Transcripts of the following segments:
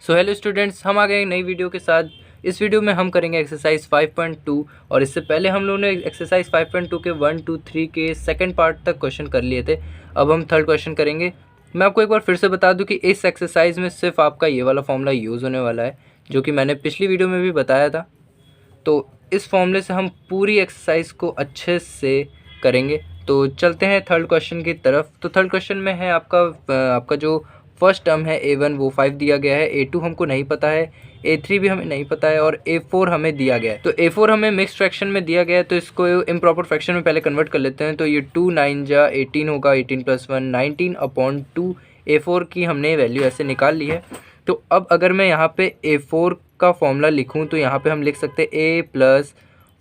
So hello students, हम आ गए एक नई वीडियो के साथ। इस वीडियो में हम करेंगे एक्सरसाइज 5.2 और इससे पहले हम लोगों ने एक्सरसाइज 5.2 के 1, 2, 3 के सेकंड पार्ट तक क्वेश्चन कर लिए थे। अब हम थर्ड क्वेश्चन करेंगे। मैं आपको एक बार फिर से बता दूं कि इस एक्सरसाइज में सिर्फ आपका ये वाला फॉर्मूला यूज़ होने वाला है, जो कि मैंने पिछली वीडियो में भी बताया था। तो इस फॉर्मूले से हम पूरी एक्सरसाइज को अच्छे से करेंगे। तो चलते हैं थर्ड क्वेश्चन की तरफ। तो थर्ड क्वेश्चन में है आपका जो फर्स्ट टर्म है A1 वो 5 दिया गया है, A2 हमको नहीं पता है, A3 भी हमें नहीं पता है और A4 हमें दिया गया है। तो A4 हमें मिक्स फ्रैक्शन में दिया गया है, तो इसको इम्प्रॉपर फ्रैक्शन में पहले कन्वर्ट कर लेते हैं। तो ये 2 9 जा 18 होगा, 18 + 1 19/2। A4 की हमने वैल्यू ऐसे निकाल ली है। तो अब अगर मैं यहाँ पे A4 का फॉर्मूला लिखूँ तो यहाँ पे हम लिख सकते हैं A +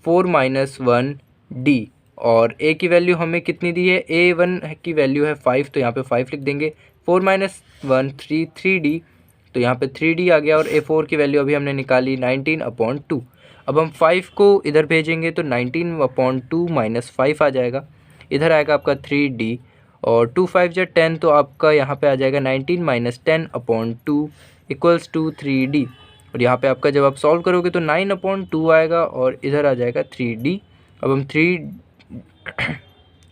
4 - 1 D, और A की वैल्यू हमें कितनी दी है, A1 की वैल्यू है 5, तो यहाँ पे 5 लिख देंगे। 4 - 1 3D, तो यहाँ पे 3D आ गया। और A4 की वैल्यू अभी हमने निकाली 19/2। अब हम 5 को इधर भेजेंगे तो 19/2 - 5 आ जाएगा। इधर आएगा आपका 3D, और 2 5 जा 10, तो आपका यहाँ पे आ जाएगा 19 - 10/2 = 3D। और यहाँ पे आपका जब आप सॉल्व करोगे तो 9/2 आएगा और इधर आ जाएगा 3D। अब हम 3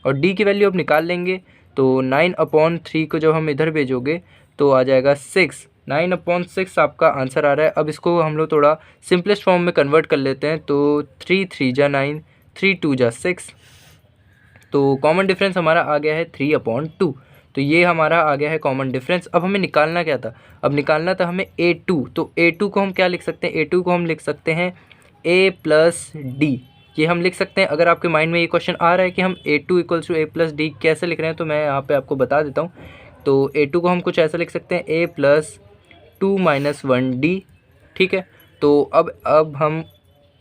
और D की वैल्यू अब निकाल लेंगे। तो 9/3 को जब हम इधर भेजोगे तो आ जाएगा 6। 9/6 आपका आंसर आ रहा है। अब इसको हम लोग थोड़ा सिंपलेस्ट फॉर्म में कन्वर्ट कर लेते हैं। तो 3 3 जा 9, 3 2 जा 6, तो कॉमन डिफरेंस हमारा आ गया है 3/2। तो ये हमारा आ गया है कॉमन डिफरेंस। अब हमें निकालना क्या था, अब निकालना था हमें A2। तो A2 को हम क्या लिख सकते हैं, A2 को हम लिख सकते हैं A + D। ये हम लिख सकते हैं। अगर आपके माइंड में ये क्वेश्चन आ रहा है कि हम A2 = A + D कैसे लिख रहे हैं, तो मैं यहाँ पे आपको बता देता हूँ। तो A2 को हम कुछ ऐसा लिख सकते हैं A + 2 - 1D, ठीक है। तो अब हम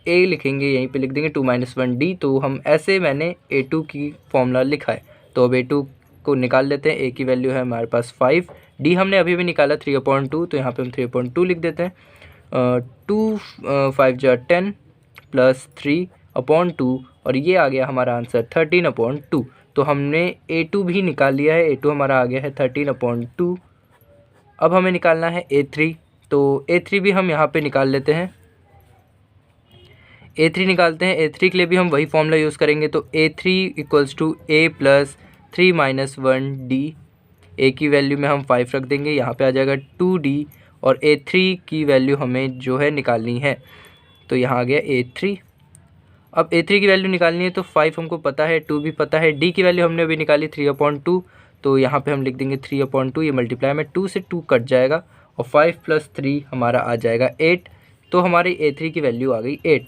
A लिखेंगे, यहीं पे लिख देंगे 2 - 1D। तो हम ऐसे मैंने A2 की फॉर्मूला लिखा है। तो अब A2 को निकाल लेते हैं। A की वैल्यू है हमारे पास 5, D हमने अभी भी निकाला 3/2, तो यहाँ पे हम 3/2 लिख देते हैं। 2 5 जा 10 + 3/2, और ये आ गया हमारा आंसर 13/2। तो हमने A2 भी निकाल लिया है। A2 हमारा आ गया है 13/2। अब हमें निकालना है A3। तो A3 भी हम यहाँ पे निकाल लेते हैं। A3 निकालते हैं। A3 के लिए भी हम वही फॉर्मूला यूज़ करेंगे। तो A3 = A + 3 - 1D। A की वैल्यू में हम 5 रख देंगे, यहाँ पे आ जाएगा 2D, और A3 की वैल्यू हमें जो है निकालनी है। तो यहाँ आ गया A3। अब A3 की वैल्यू निकालनी है, तो 5 हमको पता है, 2 भी पता है। D की वैल्यू हमने अभी निकाली 3/2, तो यहाँ पे हम लिख देंगे 3/2। ये मल्टीप्लाई में 2 से 2 कट जाएगा, और 5 + 3 हमारा आ जाएगा 8। तो हमारी A3 की वैल्यू आ गई 8।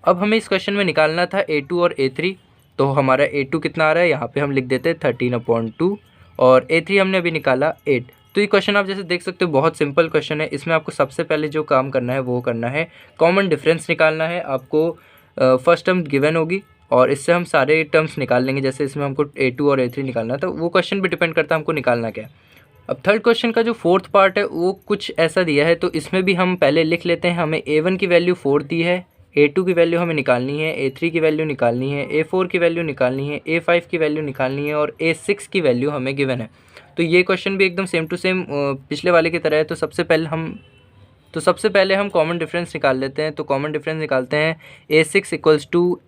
अब हमें इस क्वेश्चन में निकालना था A2 और A3। तो हमारा A2 कितना आ रहा है, यहाँ पे हम लिख देते हैं 13/2, और A3 हमने अभी निकाला 8। तो ये क्वेश्चन आप जैसे देख सकते हो बहुत सिंपल क्वेश्चन है। इसमें आपको सबसे पहले जो काम करना है वो करना है, कॉमन डिफरेंस निकालना है। आपको फर्स्ट टर्म गिवन होगी और इससे हम सारे टर्म्स निकाल लेंगे। जैसे इसमें हमको A2 और A3 निकालना है, तो वो क्वेश्चन भी डिपेंड करता है हमको निकालना क्या है। अब थर्ड क्वेश्चन का जो फोर्थ पार्ट है वो कुछ ऐसा दिया है, तो इसमें भी हम पहले लिख लेते हैं। हमें A1 की वैल्यू 4 दी है, A2 की वैल्यू हमें निकालनी है, A3 की वैल्यू निकालनी है, A4 की वैल्यू निकालनी है, A5 की वैल्यू निकालनी है, और A6 की वैल्यू हमें गिवन है। तो ये क्वेश्चन भी एकदम सेम टू सेम पिछले वाले की तरह है। तो सबसे पहले हम कॉमन डिफरेंस निकाल लेते हैं। तो कॉमन डिफरेंस निकालते हैं A6 =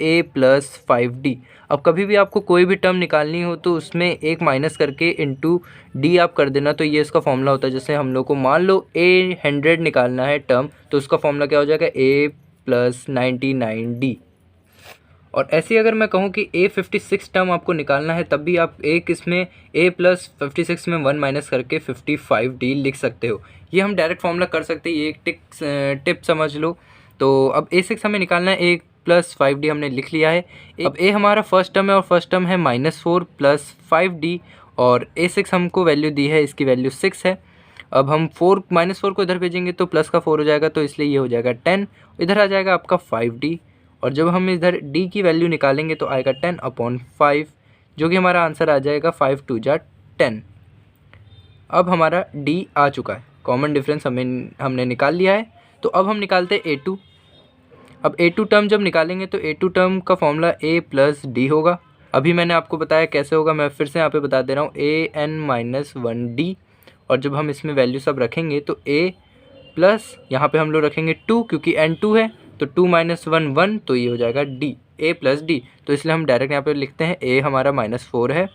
A + 5D। अब कभी भी आपको कोई भी टर्म निकालनी हो तो उसमें एक माइनस करके इंटू D आप कर देना। तो ये इसका फॉर्मूला होता है। जैसे हम लोग को मान लो A100 निकालना है टर्म, तो उसका फॉर्मूला क्या हो जाएगा, A + 99D। और ऐसे अगर मैं कहूँ कि A56 टर्म आपको निकालना है, तब भी आप एक इसमें A + 56 में 1 माइनस करके 55D लिख सकते हो। ये हम डायरेक्ट फॉर्मूला कर सकते हैं, ये एक टिप समझ लो। तो अब A6 हमें निकालना है, A + 5D हमने लिख लिया है। अब A हमारा फर्स्ट टर्म है, और फर्स्ट टर्म है -4 + 5D, और A6 हमको वैल्यू दी है, इसकी वैल्यू 6 है। अब हम -4 को इधर भेजेंगे तो प्लस का 4 हो जाएगा, तो इसलिए ये हो जाएगा 10। इधर आ जाएगा आपका 5D, और जब हम इधर D की वैल्यू निकालेंगे तो आएगा 10/5, जो कि हमारा आंसर आ जाएगा 5 2 जा 10। अब हमारा D आ चुका है, कॉमन डिफरेंस हमने निकाल लिया है। तो अब हम निकालते हैं A2। अब A2 टर्म जब निकालेंगे तो A2 टर्म का फॉर्मूला A + D होगा। अभी मैंने आपको बताया कैसे होगा, मैं फिर से यहाँ पे बता दे रहा हूँ, AN - 1D। और जब हम इसमें वैल्यू सब रखेंगे तो A प्लस यहाँ पे हम लोग रखेंगे 2 क्योंकि n2 है, तो 2 - 1 1, तो ये हो जाएगा d, a + d। तो इसलिए हम डायरेक्ट यहाँ पे लिखते हैं a हमारा -4 है,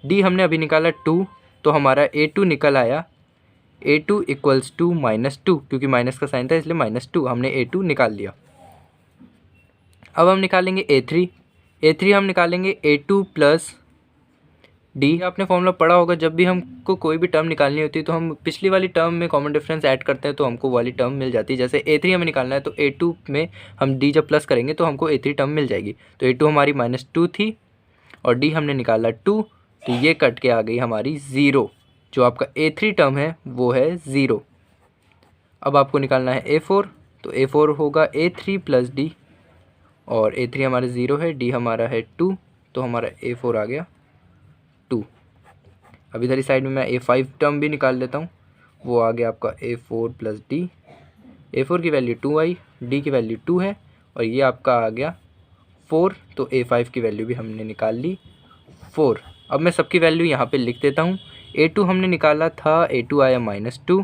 d हमने अभी निकाला 2, तो हमारा a2 निकल आया, a2 = -2 क्योंकि माइनस का साइन था इसलिए -2 हमने a2 निकाल लिया। अब हम निकालेंगे a3 हम निकालेंगे a2 + d। आपने फॉर्मूला पढ़ा होगा, जब भी हमको कोई भी टर्म निकालनी होती है तो हम पिछली वाली टर्म में कॉमन डिफरेंस ऐड करते हैं तो हमको वाली टर्म मिल जाती है। जैसे a3 हमें निकालना है तो a2 में हम d जब प्लस करेंगे तो हमको a3 टर्म मिल जाएगी। तो a2 हमारी -2 थी और d हमने निकाला 2, तो ये कट के आ गई हमारी 0। जो आपका a3 टर्म है वो है 0। अब आपको निकालना है a4, तो a4 होगा a3 + d, और a3 हमारा 0 है, d हमारा है 2, तो हमारा a4 आ गया 2। अब इधर इस साइड में मैं a5 टर्म भी निकाल लेता हूँ, वो आ गया आपका a4 + d। a4 की वैल्यू 2 आई, d की वैल्यू 2 है, और ये आपका आ गया 4, तो a5 की वैल्यू भी हमने निकाल ली 4। अब मैं सबकी वैल्यू यहाँ पे लिख देता हूँ। a2 हमने निकाला था, a2 आया -2,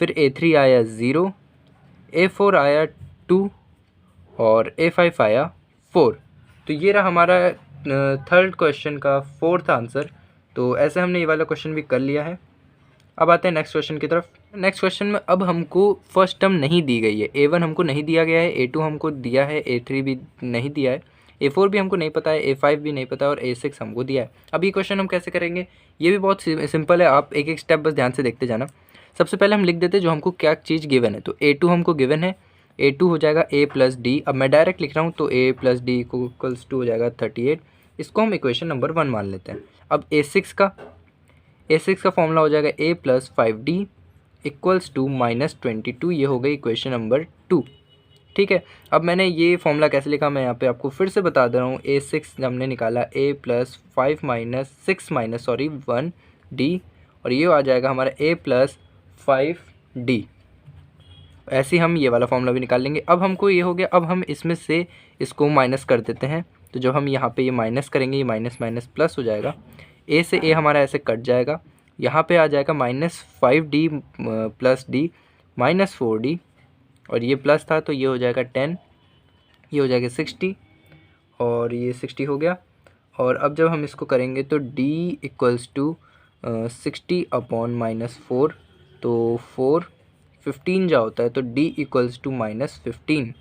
फिर a3 आया 0, a4 आया 2 और a5 आया 4। तो ये रहा हमारा थर्ड क्वेश्चन का फोर्थ आंसर। तो ऐसे हमने ये वाला क्वेश्चन भी कर लिया है। अब आते हैं नेक्स्ट क्वेश्चन की तरफ। नेक्स्ट क्वेश्चन में अब हमको फर्स्ट टर्म नहीं दी गई है, a1 हमको नहीं दिया गया है, a2 हमको दिया है, a3 भी नहीं दिया है, a4 भी हमको नहीं पता है, a5 भी नहीं पता और a6 हमको दिया है। अब ये क्वेश्चन हम कैसे करेंगे, ये भी बहुत सिंपल है, आप एक एक स्टेप बस ध्यान से देखते जाना। सबसे पहले हम लिख देते हैं जो हमको क्या चीज़ गिवन है। तो a2 हमको गिवन है, a2 हो जाएगा a + d। अब मैं डायरेक्ट लिख रहा हूँ, तो a + d = 2 हो जाएगा 38। इसको हम इक्वेशन नंबर 1 मान लेते हैं। अब a6 का फॉर्मूला हो जाएगा a + 5d = -22। ये हो गई इक्वेशन नंबर 2। ठीक है, अब मैंने ये फॉर्मूला कैसे लिखा मैं यहाँ पे आपको फिर से बता दे रहा हूँ। a6 हमने निकाला a + 5 - 6 - 1d, और ये आ जाएगा हमारा a + 5d। ऐसे ही हम ये वाला फॉर्मूला भी निकाल लेंगे। अब हमको ये हो गया, अब हम इसमें से इसको माइनस कर देते हैं। तो जब हम यहाँ पे ये माइनस करेंगे, ये माइनस माइनस प्लस हो जाएगा, a से a हमारा ऐसे कट जाएगा, यहाँ पे आ जाएगा -5d + d -4d, और ये प्लस था तो ये हो जाएगा 10, ये हो जाएगा 60, और ये 60 हो गया। और अब जब हम इसको करेंगे तो d = 60 / -4, तो 4 15 जा होता है, तो d = -15।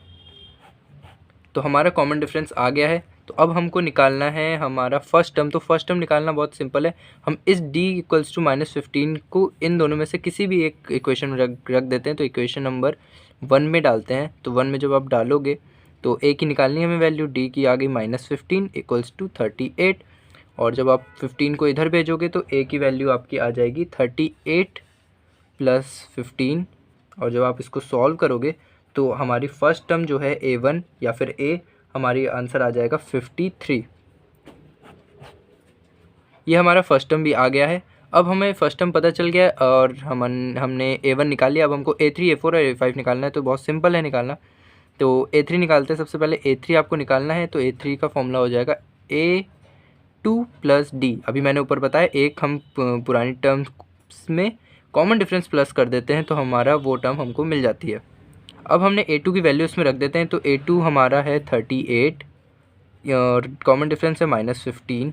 तो हमारा कॉमन डिफरेंस आ गया है। तो अब हमको निकालना है हमारा फर्स्ट टर्म। तो फर्स्ट टर्म निकालना बहुत सिंपल है, हम इस d = -15 को इन दोनों में से किसी भी एक इक्वेशन में रख देते हैं। तो इक्वेशन नंबर 1 में डालते हैं। तो 1 में जब आप डालोगे तो a की निकालनी है हमें वैल्यू, d की आ गई -15 = 38, और जब आप 15 को इधर भेजोगे तो a की वैल्यू आपकी आ जाएगी 38 + 15, और जब आप इसको सॉल्व करोगे तो हमारी फर्स्ट टर्म जो है a1 या फिर a, हमारी आंसर आ जाएगा 53। ये हमारा फर्स्ट टर्म भी आ गया है। अब हमें फर्स्ट टर्म पता चल गया और हमने a1 निकाल लिया। अब हमको a3, a4 और a5 निकालना है, तो बहुत सिंपल है निकालना। तो a3 निकालते हैं। सबसे पहले a3 आपको निकालना है, तो a3 का फॉर्मूला हो जाएगा a2 + d। अभी मैंने ऊपर बताया, एक हम पुरानी टर्म्स में कॉमन डिफरेंस प्लस कर देते हैं तो हमारा वो टर्म हमको मिल जाती है। अब हमने a2 की वैल्यू इसमें रख देते हैं। तो a2 हमारा है 38 और कॉमन डिफरेंस है -15,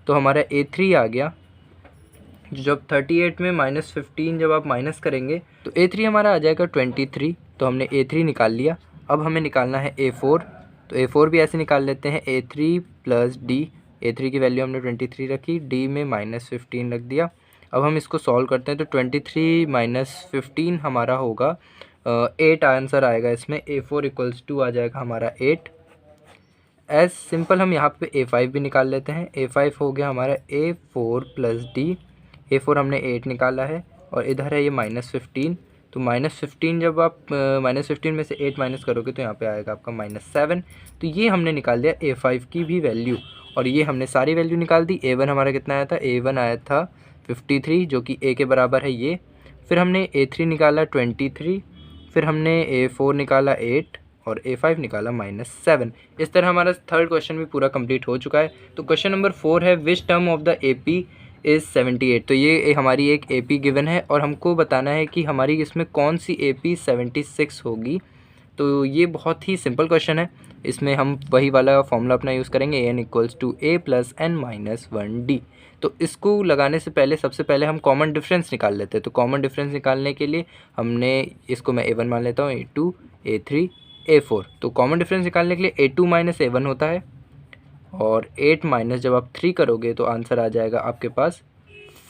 तो हमारा a3 आ गया। जब 38 में -15 जब आप माइनस करेंगे तो a3 हमारा आ जाएगा 23, तो हमने a3 निकाल लिया। अब हमें निकालना है a4, तो a4 भी ऐसे निकाल लेते हैं, a3 + d। a3 की वैल्यू हमने 23 रखी, d में -15 रख दिया। अब हम इसको सॉल्व करते हैं, तो 23 - 15 हमारा होगा 8 आंसर आएगा इसमें। a4 = आ जाएगा हमारा 8। एज सिंपल हम यहाँ पे a5 भी निकाल लेते हैं। a5 हो गया हमारा a4 + d। a4 हमने 8 निकाला है और इधर है ये -15, तो -15 जब आप -15 में से 8 माइनस करोगे तो यहाँ पे आएगा आपका -7। तो ये हमने निकाल दिया a5 की भी वैल्यू, और ये हमने सारी वैल्यू निकाल दी। a1 हमारा कितना आया था, a1 आया था 53 जो कि a के बराबर है ये। फिर हमने a3 निकाला 23, फिर हमने a4 निकाला 8 और a5 निकाला -7। इस तरह हमारा थर्ड क्वेश्चन भी पूरा कंप्लीट हो चुका है। तो क्वेश्चन नंबर 4 है, which term of the AP is 78। तो ये हमारी एक AP गिवन है और हमको बताना है कि हमारी इसमें कौन सी AP 76 होगी। तो ये बहुत ही सिंपल क्वेश्चन है। इसमें हम वही वाला फॉर्मूला अपना यूज़ करेंगे, an equals to a plus n minus 1d। तो इसको लगाने से पहले सबसे पहले हम कॉमन डिफरेंस निकाल लेते हैं। तो कॉमन डिफरेंस निकालने के लिए हमने इसको मैं a1 मान लेता हूँ, a2, a3, a4। तो कॉमन डिफरेंस निकालने के लिए a2 माइनस a1 होता है और 8 माइनस जब आप 3 करोगे तो आंसर आ जाएगा आपके पास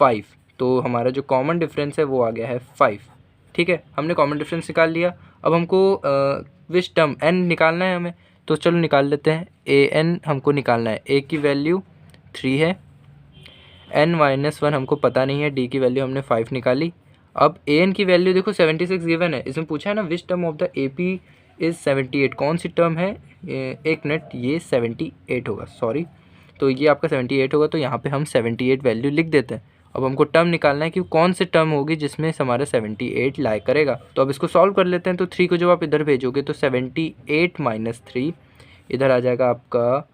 5। तो हमारा जो कॉमन डिफरेंस है वो आ गया है 5। ठीक है, हमने कॉमन डिफरेंस निकाल लिया। अब हमको विच टर्म n निकालना है हमें, तो चलो निकाल लेते हैं। an हमको निकालना है, a की वैल्यू 3 है, n माइनस 1 हमको पता नहीं है, d की वैल्यू हमने 5 निकाली। अब an की वैल्यू देखो 76 गिवन है। इसमें पूछा है ना which term of the AP is 78, कौन सी टर्म है। एक मिनट, ये 78 होगा, सॉरी। तो ये आपका 78 होगा, तो यहाँ पे हम 78 वैल्यू लिख देते हैं। अब हमको टर्म निकालना है कि कौन सी टर्म होगी जिसमें हमारा 78 लाई करेगा। तो अब इसको सॉल्व कर लेते हैं। तो 3 को जब आप इधर भेजोगे तो 78 माइनस 3 इधर आ जाएगा आपका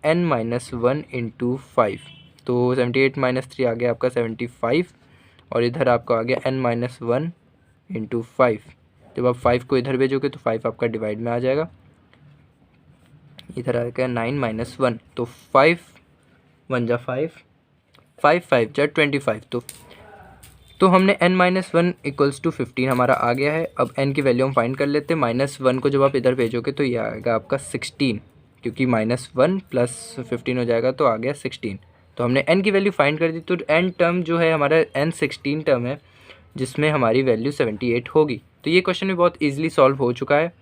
n माइनस 1 इंटू 5। तो 78 माइनस 3 आ गया आपका 75 और इधर आपका आ गया n माइनस 1 इंटू 5। जब आप 5 को इधर भेजोगे तो 5 आपका डिवाइड में आ जाएगा, इधर आ गया 9 माइनस 1। तो 5 1 जा 5, 5 5 जा 25। तो हमने n माइनस 1 इक्वल्स टू 15 हमारा आ गया है। अब n की वैल्यू हम फाइंड कर लेते हैं। माइनस 1 को जब आप इधर भेजोगे तो ये आएगा आपका 16, क्योंकि माइनस 1 प्लस 15 हो जाएगा तो आ गया 16। तो हमने n की वैल्यू फाइंड कर दी। तो n टर्म जो है हमारा n 16 टर्म है जिसमें हमारी वैल्यू 78 होगी। तो ये क्वेश्चन भी बहुत ईजिली सॉल्व हो चुका है।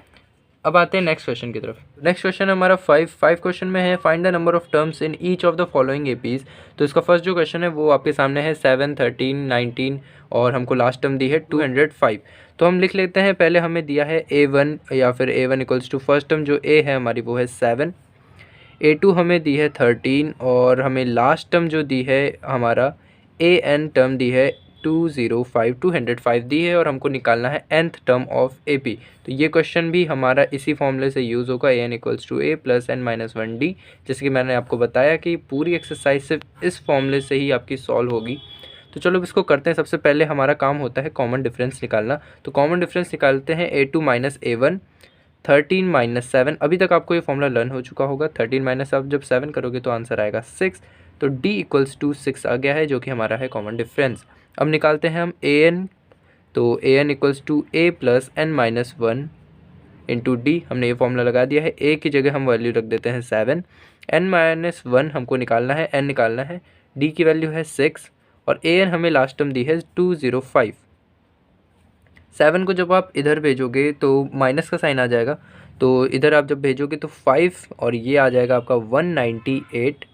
अब आते हैं नेक्स्ट क्वेश्चन की तरफ। नेक्स्ट क्वेश्चन हमारा 5 क्वेश्चन में है, find the number of terms in each of the following APs। तो इसका फर्स्ट जो क्वेश्चन है वो आपके सामने है 7, 13, 19 और हमको लास्ट टर्म दी है 205। तो हम लिख लेते हैं। पहले हमें दिया है A1 या फिर A1 equals to first term जो A है हमारी वो है 7, A2 हमें दी है 13 और हमें लास्ट टर्म जो दी है हमारा AN टर्म दी है 205 दी है और हमको निकालना है nth टर्म ऑफ AP। तो ये क्वेश्चन भी हमारा इसी फॉर्मूले से यूज़ होगा, an equals to a plus n minus 1d। जैसे कि मैंने आपको बताया कि पूरी एक्सरसाइज सिर्फ इस फॉर्मूले से ही आपकी सॉल्व होगी। तो चलो इसको करते हैं। सबसे पहले हमारा काम होता है कॉमन डिफरेंस निकालना। तो कॉमन डिफरेंस निकालते हैं a2 माइनस a1, 13 माइनस 7। अभी तक आपको ये फॉर्मूला लर्न हो चुका होगा। 13 माइनस आप जब 7 करोगे तो आंसर आएगा 6। तो d इक्वल्स टू 6 आ गया है जो कि हमारा है कॉमन डिफरेंस। अब निकालते हैं हम an। तो an equals to a plus n minus 1 into D. हमने ये फॉर्मूला लगा दिया है। a की जगह हम वैल्यू रख देते हैं 7, n माइनस 1 हमको निकालना है, n निकालना है, d की वैल्यू है 6 और an हमें लास्ट टर्म दी है 205। 7 को जब आप इधर भेजोगे तो माइनस का साइन आ जाएगा। तो इधर आप जब भेजोगे तो 5 और ये आ जाएगा आपका 198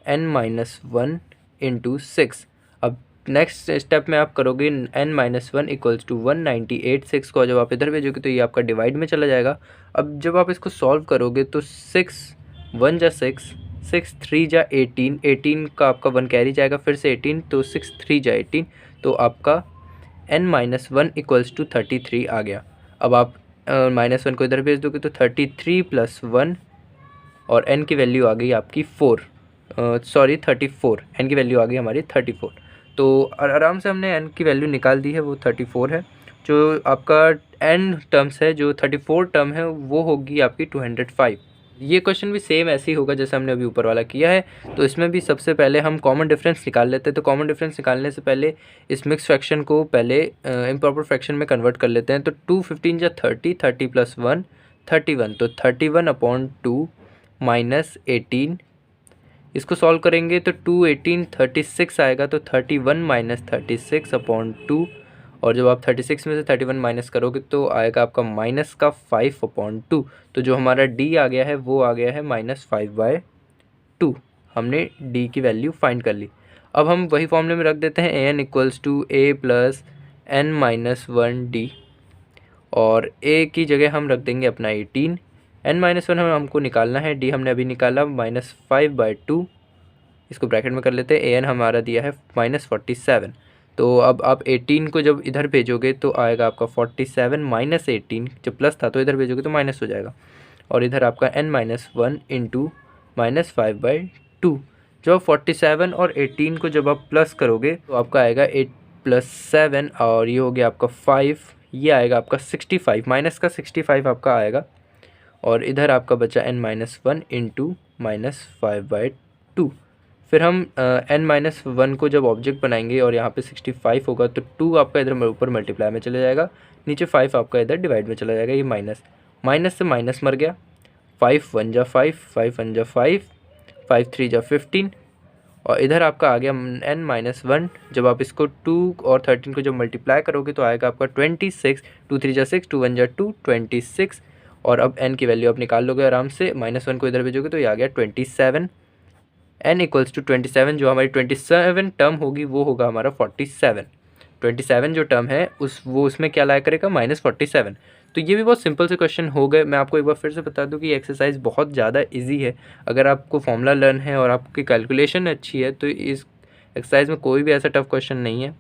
n माइनस 1 इंटू 6। अब नेक्स्ट स्टेप में आप करोगे n माइनस 1 इक्वल्स टू 198। 6 को जब आप इधर भेजोगे तो ये आपका डिवाइड में चला जाएगा। अब जब आप इसको सॉल्व करोगे तो 6 1 जा 6, 6 3 जा 18, 18 का आपका 1 कैरी जाएगा, फिर से 18, तो 6 3 जा 18। तो आपका n माइनस 1 इक्वल्स टू 33 आ गया। अब आप माइनस 1 को इधर भेज दोगे तो 33 प्लस 1 और n की वैल्यू आ गई आपकी 34, n की वैल्यू आ गई हमारी 34। तो आराम से हमने n की वैल्यू निकाल दी है, वो 34 है। जो आपका n टर्म्स है, जो 34 टर्म है वो होगी आपकी 205। ये क्वेश्चन भी सेम ऐसे ही होगा जैसे हमने अभी ऊपर वाला किया है। तो इसमें भी सबसे पहले हम कॉमन डिफरेंस निकाल लेते हैं। तो कॉमन डिफरेंस निकालने से पहले इस मिक्स फ्रैक्शन को पहले इम्प्रॉपर फ्रैक्शन में कन्वर्ट कर लेते हैं। तो 2 15 जा 30, 30 प्लस 1 31, तो 31/2 माइनस 18। इसको सॉल्व करेंगे तो 2 18 36 आएगा, तो 31 माइनस 36/2 और जब आप 36 में से 31 माइनस करोगे तो आएगा आपका माइनस का 5/2। तो जो हमारा d आ गया है वो आ गया है -5/2। हमने d की वैल्यू फाइंड कर ली। अब हम वही फॉर्मूले में रख देते हैं an equals to a plus n minus 1d और a की जगह हम रख देंगे अपना 18। n माइनस 1 हमको निकालना है, d हमने अभी निकाला -5/2। इसको ब्रैकेट में कर लेते हैं। an हमारा दिया है -47। तो अब आप 18 को जब इधर भेजोगे तो आएगा आपका 47 माइनस 18, जब प्लस था तो इधर भेजोगे तो माइनस हो जाएगा। और इधर आपका n माइनस 1 इंटू -5/2। जब आप 47 और 18 को जब आप प्लस करोगे तो आपका आएगा 8 + 7 और ये हो गया आपका 5, ये आएगा आपका 65, माइनस का 65 आपका आएगा। और इधर आपका बचा n-1 इंटू -5/2। फिर हम n-1 को जब ऑब्जेक्ट बनाएंगे और यहाँ पे 65 होगा तो 2 आपका इधर ऊपर मल्टीप्लाई में चला जाएगा, नीचे 5 आपका इधर डिवाइड में चला जाएगा। ये माइनस से माइनस मर गया, 5 1 जा 5, 5 1 जा 5, 5 3 जा 15 और इधर आपका आ गया n-1। जब आप इसको 2 और 13 को जब मल्टीप्लाई करोगे तो आएगा आपका 26, 2 3 जा 6, 2 1 जा 2, 26। और अब n की वैल्यू आप निकाल लोगे आराम से, -1 को इधर भेजोगे तो ये आ गया 27। n = 27, जो हमारी 27 टर्म होगी वो होगा हमारा 47। 27 जो टर्म है उसमें क्या लाया करेगा, -47। तो ये भी बहुत सिंपल से क्वेश्चन हो गए। मैं आपको एक बार फिर से बता दूं कि एक्सरसाइज बहुत ज़्यादा इजी है। अगर आपको फॉर्मूला लर्न है और आपकी कैलकुलेशन अच्छी है तो इस एक्सरसाइज में कोई भी ऐसा टफ क्वेश्चन नहीं है।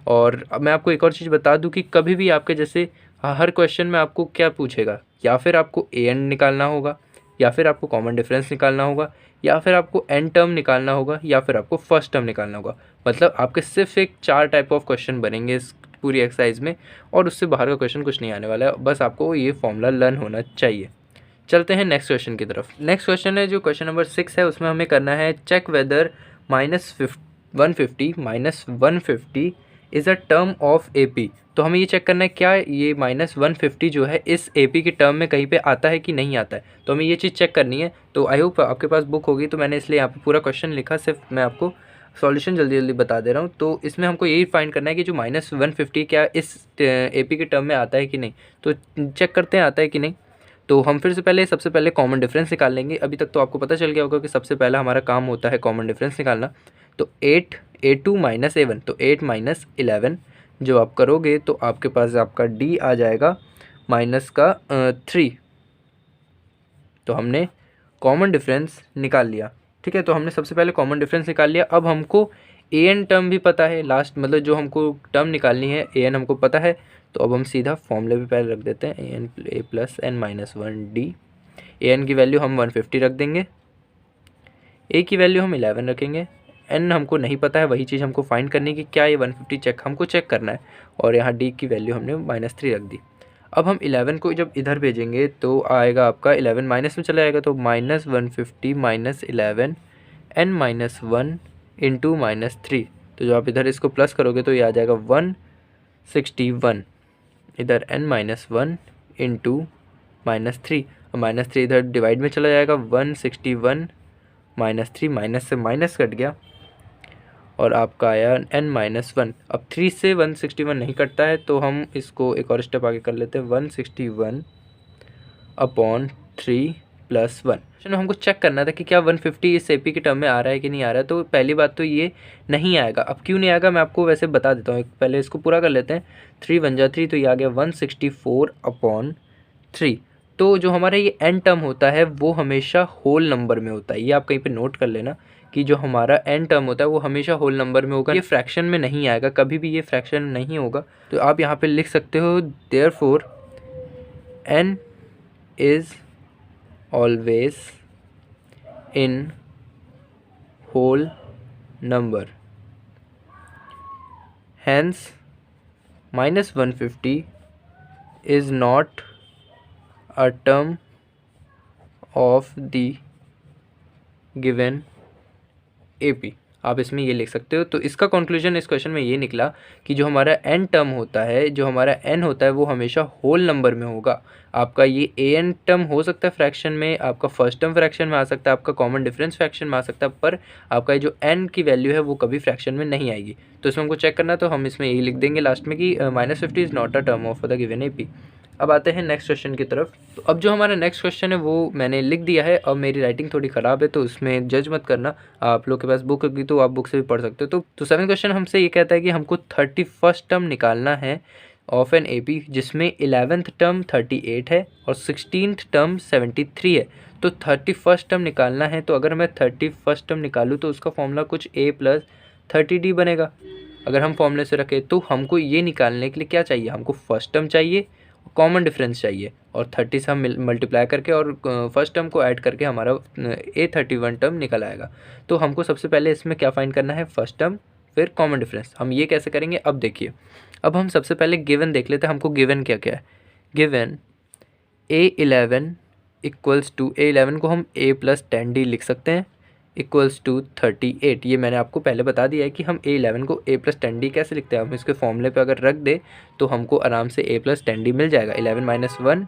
और अब मैं आपको एक और चीज़ बता दूं कि कभी भी आपके जैसे हर क्वेश्चन में आपको क्या पूछेगा, या फिर आपको an निकालना होगा, या फिर आपको कॉमन डिफरेंस निकालना होगा, या फिर आपको n टर्म निकालना होगा, या फिर आपको फर्स्ट टर्म निकालना होगा। मतलब आपके सिर्फ एक 4 टाइप ऑफ क्वेश्चन बनेंगे इस पूरी एक्सरसाइज में, और उससे बाहर का क्वेश्चन कुछ नहीं आने वाला है। बस आपको ये फॉर्मूला लर्न होना चाहिए। चलते हैं नेक्स्ट क्वेश्चन की तरफ। नेक्स्ट क्वेश्चन है जो क्वेश्चन नंबर 6 है, उसमें हमें करना है check whether -150 -150 is a term of AP। तो हमें ये चेक करना है क्या ये -150 जो है इस AP की टर्म में कहीं पे आता है कि नहीं आता है। तो हमें ये चीज़ चेक करनी है। तो आई होप आपके पास बुक होगी, तो मैंने इसलिए यहाँ पे पूरा क्वेश्चन लिखा, सिर्फ मैं आपको सॉल्यूशन जल्दी जल्दी बता दे रहा हूँ। तो इसमें हमको यही फाइंड करना है कि जो -150 क्या इस AP की टर्म में आता है कि नहीं। तो चेक करते हैं आता है कि नहीं। तो हम फिर से सबसे पहले कॉमन डिफरेंस निकाल लेंगे। अभी तक तो आपको पता चल गया होगा कि सबसे पहला हमारा काम होता है कॉमन डिफरेंस निकालना। तो 8 A2 - A1, तो 8 - 11 जो आप करोगे तो आपके पास आपका D आ जाएगा -3। तो हमने कॉमन डिफरेंस निकाल लिया। ठीक है, तो हमने सबसे पहले कॉमन डिफरेंस निकाल लिया। अब हमको an टर्म भी पता है, लास्ट मतलब जो हमको टर्म निकालनी है an हमको पता है। तो अब हम सीधा फॉर्मूले पे पहले रख देते हैं an + n-1d। an की वैल्यू हम 150 रख देंगे, a की वैल्यू हम 11 रखेंगे, n हमको नहीं पता है, वही चीज़ हमको फाइंड करनी है कि क्या ये 150 हमको चेक करना है। और यहाँ d की वैल्यू हमने -3 रख दी। अब हम 11 को जब इधर भेजेंगे तो आएगा आपका 11 माइनस में चला जाएगा, तो -150 - 11 n-1 इंटू -3। तो जो आप इधर इसको प्लस करोगे तो ये आ जाएगा 161। इधर n-1 इंटू -3, और -3 इधर डिवाइड में चला जाएगा, 161 -3, माइनस से माइनस कट गया और आपका आया n-1। अब 3 से 161 नहीं कटता है, तो हम इसको एक और स्टेप आगे कर लेते हैं, 161/3 + 1। चलो हमको चेक करना था कि क्या 150 इस AP के टर्म में आ रहा है कि नहीं आ रहा है। तो पहली बात तो ये नहीं आएगा। अब क्यों नहीं आएगा मैं आपको वैसे बता देता हूँ, पहले इसको पूरा कर लेते हैं। 3 1 जा 3, तो ये आ गया 164/3। तो जो हमारा ये n टर्म होता है वो हमेशा होल नंबर में होता है। ये आप कहीं पे नोट कर लेना कि जो हमारा n टर्म होता है वो हमेशा होल नंबर में होगा, ये फ्रैक्शन में नहीं आएगा, कभी भी ये फ्रैक्शन नहीं होगा। तो आप यहाँ पे लिख सकते हो therefore n is always in whole number, hence -150 इज़ नॉट a term of the given AP। आप इसमें ये लिख सकते हो। तो इसका कंक्लूजन इस क्वेश्चन में ये निकला कि जो हमारा n टर्म होता है, जो हमारा n होता है वो हमेशा होल नंबर में होगा। आपका ये an टर्म हो सकता है फ्रैक्शन में, आपका फर्स्ट टर्म फ्रैक्शन में आ सकता है, आपका कॉमन डिफरेंस फ्रैक्शन में आ सकता है, पर आपका जो n की वैल्यू है वो कभी फ्रैक्शन में नहीं आएगी। तो इसमें हमको चेक करना, तो हम इसमें यही लिख देंगे लास्ट में कि -50 is not a term of the given AP। अब आते हैं नेक्स्ट क्वेश्चन की तरफ। तो अब जो हमारा नेक्स्ट क्वेश्चन है वो मैंने लिख दिया है। अब मेरी राइटिंग थोड़ी ख़राब है तो उसमें जज मत करना, आप लोग के पास बुक होगी तो आप बुक से भी पढ़ सकते हो। तो 7th क्वेश्चन हमसे ये कहता है कि हमको 31st टर्म निकालना है ऑफ एन AP जिसमें 11th टर्म 38 है और 16th टर्म 73 है। तो 31st टर्म निकालना है, तो अगर मैं 31st टर्म निकालूँ तो उसका फॉर्मूला कुछ A + 30D बनेगा। अगर हम फॉर्मूले से रखें तो हमको ये निकालने के लिए क्या चाहिए, हमको फर्स्ट टर्म चाहिए कॉमन डिफरेंस चाहिए और 30 से हम मल्टीप्लाई करके और फर्स्ट टर्म को ऐड करके हमारा A31 टर्म निकल आएगा। तो हमको सबसे पहले इसमें क्या फाइंड करना है, फर्स्ट टर्म फिर कॉमन डिफरेंस। हम ये कैसे करेंगे, अब देखिए। अब हम सबसे पहले गिवन देख लेते हैं, हमको गिवन क्या क्या है। Given A11 equals to, A11 को हम A+10D लिख सकते हैं इक्वल्स टू 38। ये मैंने आपको पहले बता दिया है कि हम A11 को A+10D कैसे लिखते हैं। हम इसके फॉर्मूले पे अगर रख दे तो हमको आराम से A+10D मिल जाएगा। 11 - 1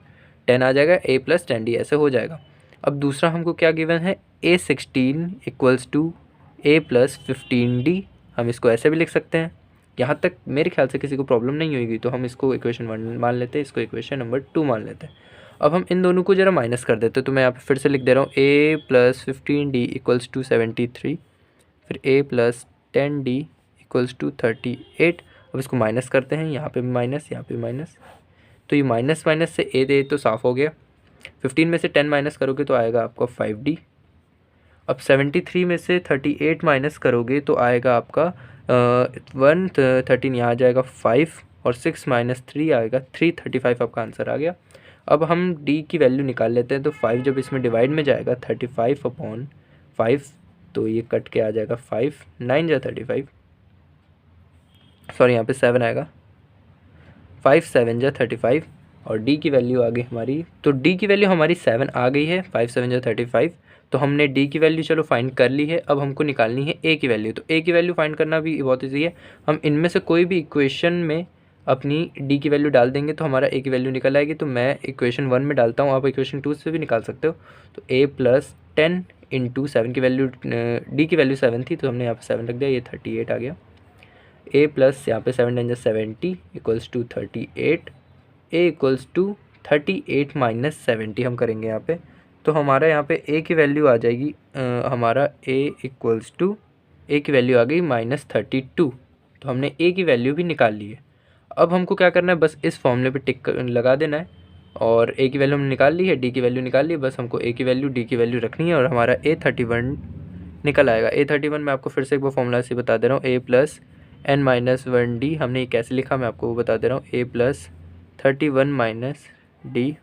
10 आ जाएगा, A+10D ऐसे हो जाएगा। अब दूसरा हमको क्या गिवन है, A16 इक्वल्स टू A+15D। हम इसको ऐसे भी लिख सकते हैं। यहाँ तक मेरे ख्याल से किसी को प्रॉब्लम नहीं होगी, तो हम इसको इक्वेशन 1 मान लेते हैं, इसको इक्वेशन नंबर 2 मान लेते हैं। अब हम इन दोनों को ज़रा माइनस कर देते हैं, तो मैं यहाँ पे फिर से लिख दे रहा हूँ A+15D इक्वल्स टू 73, फिर A+10D इक्वल्स टू 38। अब इसको माइनस करते हैं, यहाँ पे भी माइनस, यहाँ पे माइनस, तो ये माइनस माइनस से A तो साफ़ हो गया। 15 में से 10 माइनस करोगे तो आएगा आपका 5D। अब 73 में से 38 माइनस करोगे तो आएगा आपका 13 यहाँ आ जाएगा 5 और 6 - 3 आएगा 335। आपका आंसर आ गया। अब हम D की वैल्यू निकाल लेते हैं, तो 5 जब इसमें डिवाइड में जाएगा 35/5, तो ये कट के आ जाएगा 5, 9 जा 35, सॉरी यहाँ पे 7 आएगा, 5 7 जा 35 और D की वैल्यू आ गई हमारी, तो D की वैल्यू हमारी 7 आ गई है, 5 7 जा 35। तो हमने D की वैल्यू चलो फाइंड कर ली है। अब हमको निकालनी है A की वैल्यू। तो A की वैल्यू फाइंड करना भी बहुत ईजी है। हम इनमें से कोई भी इक्वेशन में अपनी D की वैल्यू डाल देंगे तो हमारा A की वैल्यू निकल आएगी। तो मैं इक्वेशन 1 में डालता हूँ, आप इक्वेशन 2 से भी निकाल सकते हो। तो A+10 × 7 की वैल्यू, D की वैल्यू 7 थी तो हमने यहाँ पर 7 रख दिया, ये 38 आ गया। A प्लस यहाँ पे 7 10 70 equals to 38। A equals to 38 - 70 हम करेंगे यहाँ पे। तो हमारा यहाँ पे A की वैल्यू आ जाएगी, हमारा A इक्वल्स टू, A की वैल्यू आ गई -32। तो हमने A की वैल्यू भी निकाल ली है। अब हमको क्या करना है, बस इस फॉर्मूले पे टिक लगा देना है और A की वैल्यू हमने निकाल ली है, D की वैल्यू निकाल ली है। बस हमको A की वैल्यू D की वैल्यू रखनी है और हमारा A31 निकल आएगा। A31 मैं आपको फिर से एक बार फॉर्मूला से बता दे रहा हूँ, A+n - 1D। हमने ये कैसे लिखा मैं आपको वो बता दे रहा हूँ, A+31 - D।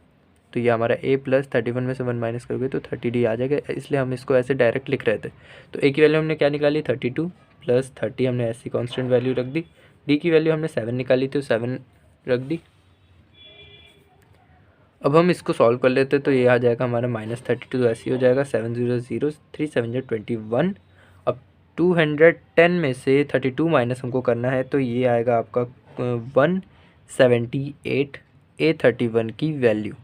तो ये हमारा A+31 में से 1 माइनस करोगे तो 30D आ जाएगा, इसलिए हम इसको ऐसे डायरेक्ट लिख रहे थे। तो A की वैल्यू हमने क्या निकाली, 32 + 30 हमने ऐसी कांस्टेंट वैल्यू रख दी। D की वैल्यू हमने 7 निकाली थी, तो 7 रख दी। अब हम इसको सॉल्व कर लेते तो ये आ जाएगा हमारा -32, तो ऐसे ही हो जाएगा 7 0 0 3 7 21। अब 210 में से 32 माइनस हमको करना है, तो ये आएगा आपका 178 A31 की वैल्यू।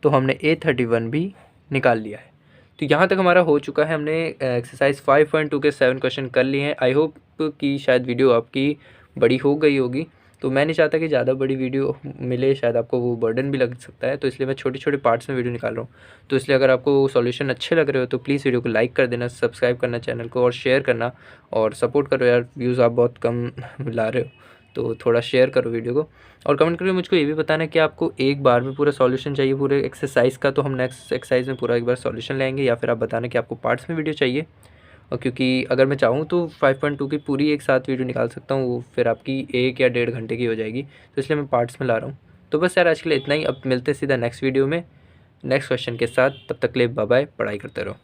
तो हमने A31 भी निकाल लिया है। तो यहाँ तक हमारा हो चुका है, हमने एक्सरसाइज 5.2 के 7 क्वेश्चन कर लिए हैं। आई होप कि शायद वीडियो आपकी बड़ी हो गई होगी। तो मैं नहीं चाहता कि ज़्यादा बड़ी वीडियो मिले, शायद आपको वो बर्डन भी लग सकता है, तो इसलिए मैं छोटे छोटे पार्ट्स में वीडियो निकाल रहा हूँ। तो इसलिए अगर आपको सॉल्यूशन अच्छे लग रहे हो तो प्लीज़ वीडियो को लाइक कर देना, सब्सक्राइब करना चैनल को और शेयर करना और सपोर्ट करो यार। व्यूज़ आप बहुत कम ला रहे हो, तो थोड़ा शेयर करो वीडियो को और कमेंट करके मुझको ये भी बताना कि आपको एक बार में पूरा सॉल्यूशन चाहिए पूरे एक्सरसाइज का, तो हम नेक्स्ट एक्सरसाइज में पूरा एक बार सॉल्यूशन लेंगे, या फिर आप बताना कि आपको पार्ट्स में वीडियो चाहिए। और क्योंकि अगर मैं चाहूँ तो 5.2 की पूरी एक साथ वीडियो निकाल सकता हूँ, वो फिर आपकी 1 या 1.5 घंटे की हो जाएगी, तो इसलिए मैं पार्ट्स में ला रहा हूँ। तो बस यार आज के लिए इतना ही। अब मिलते हैं सीधा नेक्स्ट वीडियो में नेक्स्ट क्वेश्चन के साथ। तब तक के लिए बाय बाय, पढ़ाई करते रहो।